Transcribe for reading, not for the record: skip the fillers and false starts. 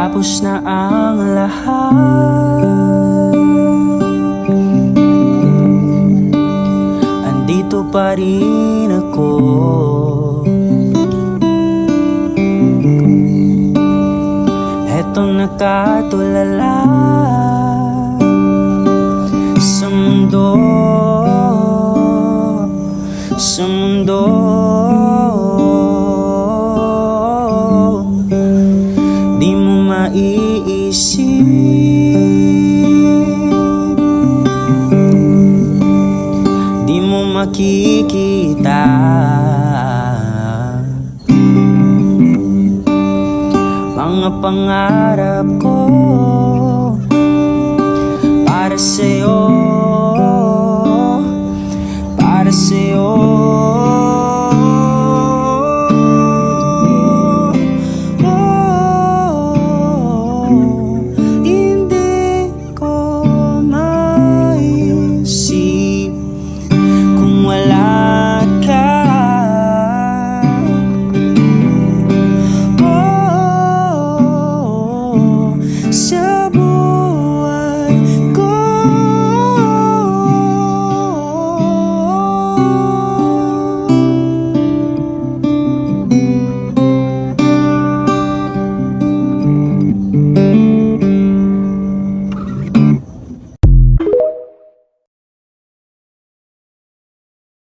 tapos na ang lahat, andito pa rin ako. Etong nakatulala sa mundo, sa mundo. Di mo maiisip, di mo makikita mga pangarap ko para sa'yo.